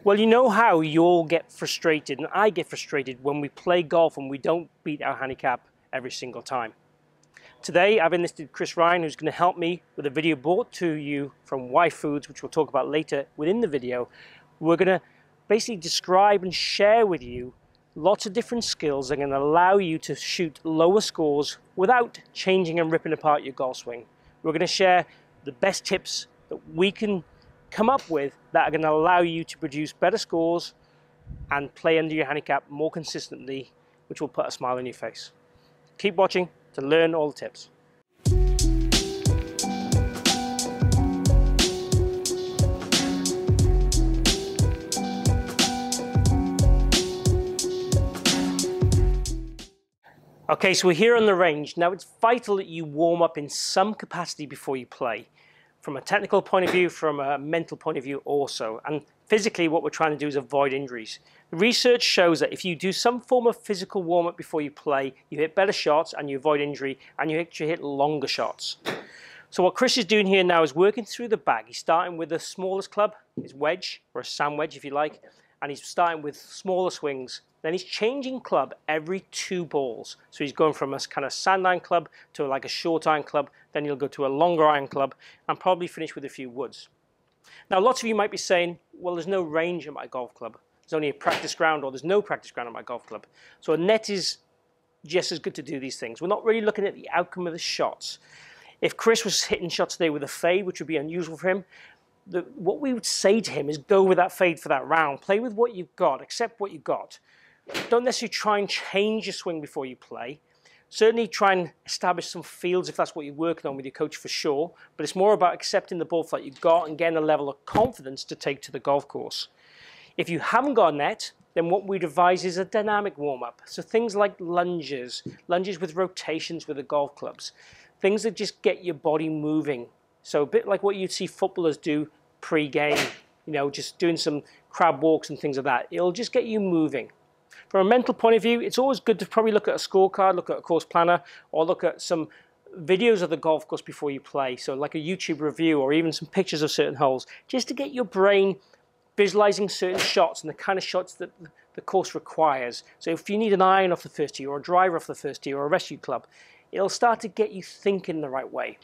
Well, you know how you all get frustrated, and I get frustrated when we play golf and we don't beat our handicap every single time. Today, I've enlisted Chris Ryan, who's going to help me with a video brought to you from Y Foods, which we'll talk about later within the video. We're going to basically describe and share with you lots of different skills that are going to allow you to shoot lower scores without changing and ripping apart your golf swing. We're going to share the best tips that we can come up with that are going to allow you to produce better scores and play under your handicap more consistently, which will put a smile on your face. Keep watching to learn all the tips. Okay, so we're here on the range. Now it's vital that you warm up in some capacity before you play. From a technical point of view, from a mental point of view also. And physically what we're trying to do is avoid injuries. The research shows that if you do some form of physical warm-up before you play, you hit better shots and you avoid injury and you actually hit longer shots. So what Chris is doing here now is working through the bag. He's starting with the smallest club, his wedge, or a sand wedge if you like, and he's starting with smaller swings. Then he's changing club every 2 balls. So he's going from a kind of sand iron club to like a short iron club, then he'll go to a longer iron club and probably finish with a few woods. Now lots of you might be saying, well, there's no range at my golf club. There's only a practice ground, or there's no practice ground at my golf club. So a net is just as good to do these things. We're not really looking at the outcome of the shots. If Chris was hitting shots today with a fade, which would be unusual for him, what we would say to him is go with that fade for that round. Play with what you've got, accept what you've got. Don't necessarily try and change your swing before you play. Certainly try and establish some fields if that's what you're working on with your coach for sure, but it's more about accepting the ball flight you've got and getting a level of confidence to take to the golf course. If you haven't got a net, then what we'd advise is a dynamic warm-up. So things like lunges with rotations with the golf clubs, things that just get your body moving. So a bit like what you'd see footballers do pre-game, you know, just doing some crab walks and things like that. It'll just get you moving. From a mental point of view, it's always good to probably look at a scorecard, look at a course planner, or look at some videos of the golf course before you play. So like a YouTube review or even some pictures of certain holes, just to get your brain visualizing certain shots and the kind of shots that the course requires. So if you need an iron off the first tee or a driver off the first tee or a rescue club, it'll start to get you thinking the right way.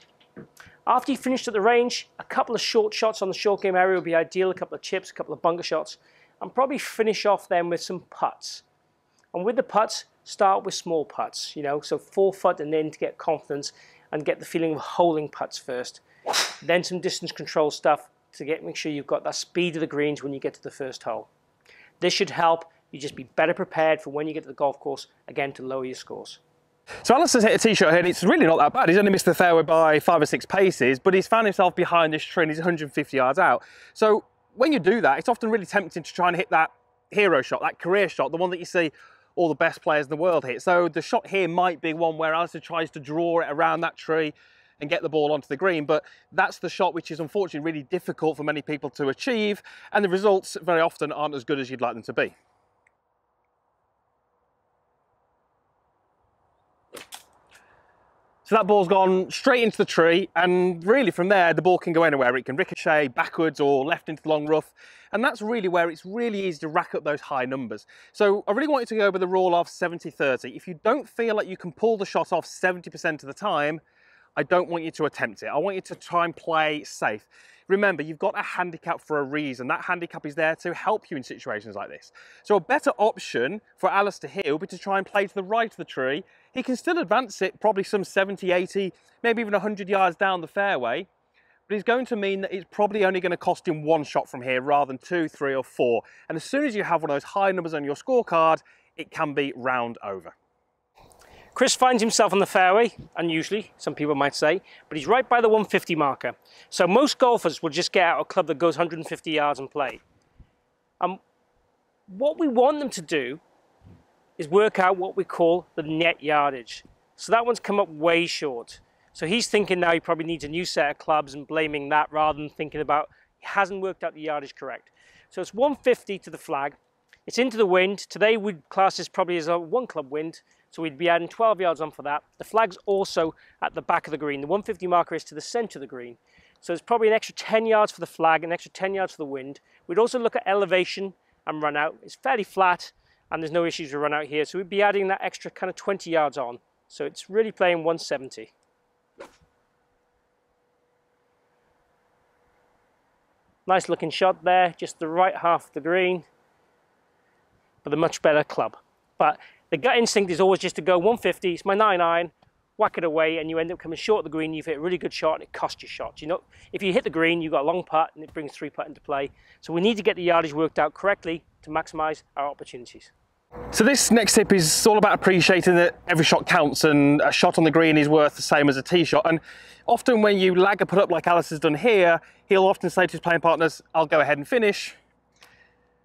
After you finished at the range, a couple of short shots on the short game area would be ideal, a couple of chips, a couple of bunker shots, and probably finish off then with some putts. And with the putts, start with small putts, you know, so 4 foot and then to get confidence and get the feeling of holding putts first. Then some distance control stuff to make sure you've got that speed of the greens when you get to the first hole. This should help you just be better prepared for when you get to the golf course, again, to lower your scores. So Alistair's hit a tee shot here and it's really not that bad. He's only missed the fairway by 5 or 6 paces, but he's found himself behind this tree and he's 150 yards out. So when you do that, it's often really tempting to try and hit that hero shot, that career shot, the one that you see all the best players in the world hit. So the shot here might be one where Alistair tries to draw it around that tree and get the ball onto the green, but that's the shot which is unfortunately really difficult for many people to achieve, and the results very often aren't as good as you'd like them to be. So that ball's gone straight into the tree, and really from there the ball can go anywhere. It can ricochet backwards or left into the long rough, and that's really where it's really easy to rack up those high numbers. So I really want you to go with the rule of 70-30. If you don't feel like you can pull the shot off 70% of the time, I don't want you to attempt it. I want you to try and play safe. Remember, you've got a handicap for a reason. That handicap is there to help you in situations like this. So a better option for Alistair here would be to try and play to the right of the tree. He can still advance it probably some 70, 80, maybe even 100 yards down the fairway, but it's going to mean that it's probably only going to cost him 1 shot from here rather than 2, 3 or 4. And as soon as you have one of those high numbers on your scorecard, it can be round over. Chris finds himself on the fairway, unusually, some people might say, but he's right by the 150 marker. So most golfers will just get out a club that goes 150 yards and play. What we want them to do is work out what we call the net yardage. So that one's come up way short. So he's thinking now he probably needs a new set of clubs and blaming that rather than thinking about he hasn't worked out the yardage correct. So it's 150 to the flag. It's into the wind. Today we'd class this probably as a 1 club wind. So we'd be adding 12 yards on for that. The flag's also at the back of the green. The 150 marker is to the center of the green. So there's probably an extra 10 yards for the flag, an extra 10 yards for the wind. We'd also look at elevation and run out. It's fairly flat and there's no issues with run out here. So we'd be adding that extra kind of 20 yards on. So it's really playing 170. Nice looking shot there, just the right half of the green, with a much better club. But the gut instinct is always just to go 150, it's my 9-iron, whack it away, and you end up coming short of the green. You've hit a really good shot and it costs you shots. You know, if you hit the green, you've got a long putt and it brings 3-putt into play. So we need to get the yardage worked out correctly to maximize our opportunities. So this next tip is all about appreciating that every shot counts and a shot on the green is worth the same as a tee shot. And often when you lag a putt up like Alistair's done here, he'll often say to his playing partners, I'll go ahead and finish,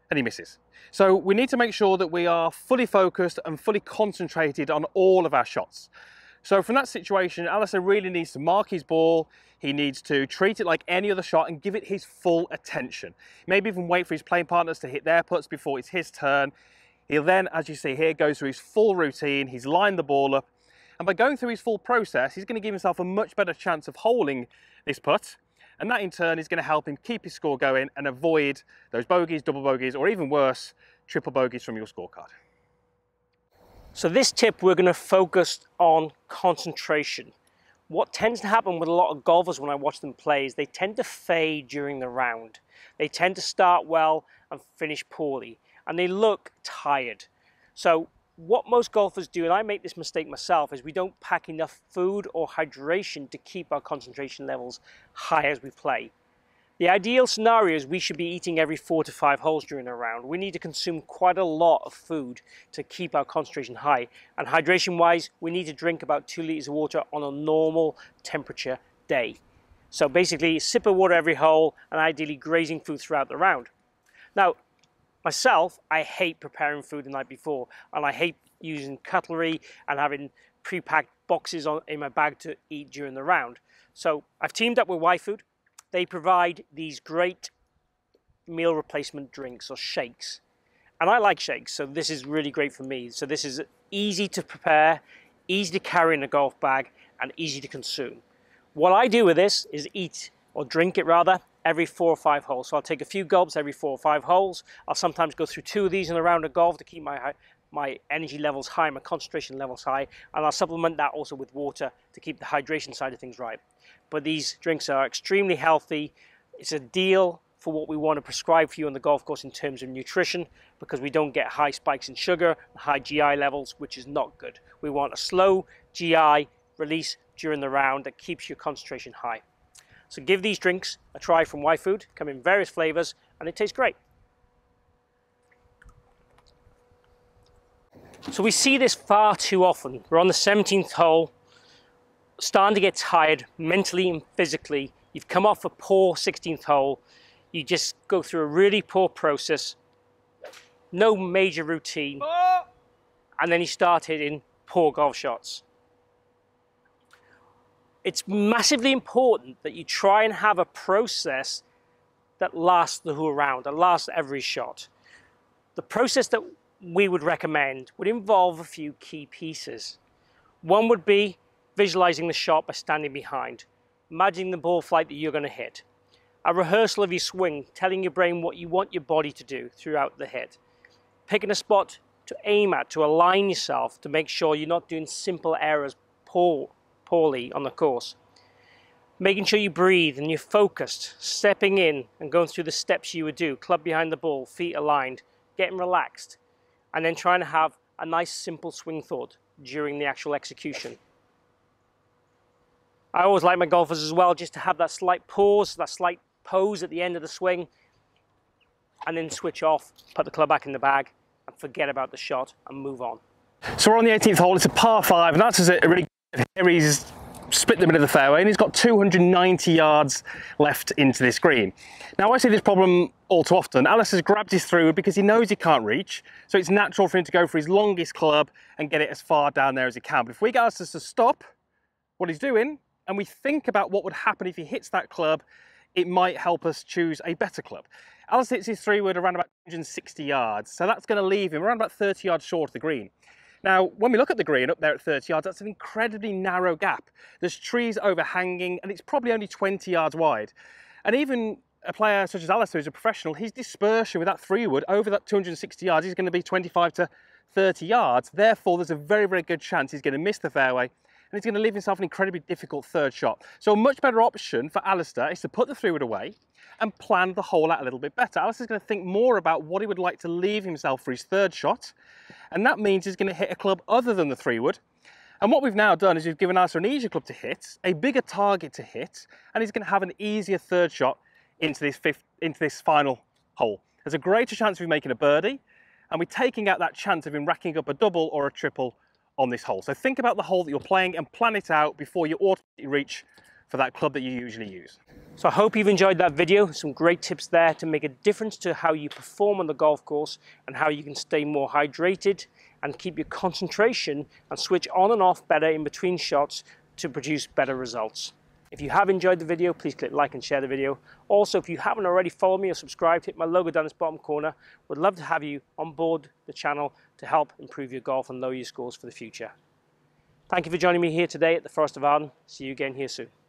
and he misses. So we need to make sure that we are fully focused and fully concentrated on all of our shots. So from that situation, Alistair really needs to mark his ball. He needs to treat it like any other shot and give it his full attention. Maybe even wait for his playing partners to hit their putts before it's his turn. He'll then, as you see here, go through his full routine. He's lined the ball up. And by going through his full process, he's going to give himself a much better chance of holing this putt. And that in turn is going to help him keep his score going and avoid those bogeys, double bogeys, or even worse, triple bogeys from your scorecard. So this tip, we're going to focus on concentration. What tends to happen with a lot of golfers when I watch them play is they tend to fade during the round. They tend to start well and finish poorly, and they look tired. So what most golfers do, and I make this mistake myself, is we don't pack enough food or hydration to keep our concentration levels high as we play. The ideal scenario is we should be eating every 4 to 5 holes during a round. We need to consume quite a lot of food to keep our concentration high. And hydration wise, we need to drink about 2 liters of water on a normal temperature day. So basically, a sip of water every hole and ideally grazing food throughout the round. Now, myself, I hate preparing food the night before, and I hate using cutlery and having pre-packed boxes in my bag to eat during the round. So I've teamed up with YFood. They provide these great meal replacement drinks or shakes. And I like shakes, so this is really great for me. So this is easy to prepare, easy to carry in a golf bag, and easy to consume. What I do with this is eat, or drink it rather, every 4 or 5 holes. So I'll take a few gulps every 4 or 5 holes. I'll sometimes go through 2 of these in a round of golf to keep my energy levels high, my concentration levels high, and I'll supplement that also with water to keep the hydration side of things right. But these drinks are extremely healthy. It's a deal for what we want to prescribe for you on the golf course in terms of nutrition, because we don't get high spikes in sugar, high GI levels, which is not good. We want a slow GI release during the round that keeps your concentration high. So give these drinks a try from YFood, come in various flavors, and it tastes great. So we see this far too often. We're on the 17th hole, starting to get tired mentally and physically. You've come off a poor 16th hole. You just go through a really poor process, no major routine, and then you start hitting poor golf shots. It's massively important that you try and have a process that lasts the whole round, that lasts every shot. The process that we would recommend would involve a few key pieces. One would be visualizing the shot by standing behind, imagining the ball flight that you're going to hit. A rehearsal of your swing, telling your brain what you want your body to do throughout the hit. Picking a spot to aim at, to align yourself, to make sure you're not doing simple errors poorly on the course. Making sure you breathe and you're focused, stepping in and going through the steps you would do, club behind the ball, feet aligned, getting relaxed, and then trying to have a nice simple swing thought during the actual execution. I always like my golfers as well just to have that slight pause, that slight pose at the end of the swing, and then switch off, put the club back in the bag, and forget about the shot and move on. So we're on the 18th hole, it's a par 5, and that's a really good here. He's split the middle of the fairway and he's got 290 yards left into this green. Now I see this problem all too often. Alistair's grabbed his through because he knows he can't reach, so it's natural for him to go for his longest club and get it as far down there as he can. But if we get Alistair to stop what he's doing and we think about what would happen if he hits that club, it might help us choose a better club. Alistair hits his 3-wood around about 160 yards, so that's going to leave him around about 30 yards short of the green. Now, when we look at the green up there at 30 yards, that's an incredibly narrow gap. There's trees overhanging and it's probably only 20 yards wide. And even a player such as Alistair, who's a professional, his dispersion with that 3-wood over that 260 yards is going to be 25 to 30 yards. Therefore, there's a very, very good chance he's going to miss the fairway and he's going to leave himself an incredibly difficult third shot. So a much better option for Alistair is to put the 3-wood away and plan the hole out a little bit better. Alistair's going to think more about what he would like to leave himself for his third shot, and that means he's going to hit a club other than the 3-wood. And what we've now done is we've given Alistair an easier club to hit, a bigger target to hit, and he's going to have an easier third shot into this final hole. There's a greater chance of him making a birdie, and we're taking out that chance of him racking up a double or a triple on this hole. So think about the hole that you're playing and plan it out before you automatically reach for that club that you usually use. So I hope you've enjoyed that video. Some great tips there to make a difference to how you perform on the golf course and how you can stay more hydrated and keep your concentration and switch on and off better in between shots to produce better results. If you have enjoyed the video, please click like and share the video. Also, if you haven't already followed me or subscribed, hit my logo down this bottom corner. Would love to have you on board the channel to help improve your golf and lower your scores for the future. Thank you for joining me here today at the Forest of Arden. See you again here soon.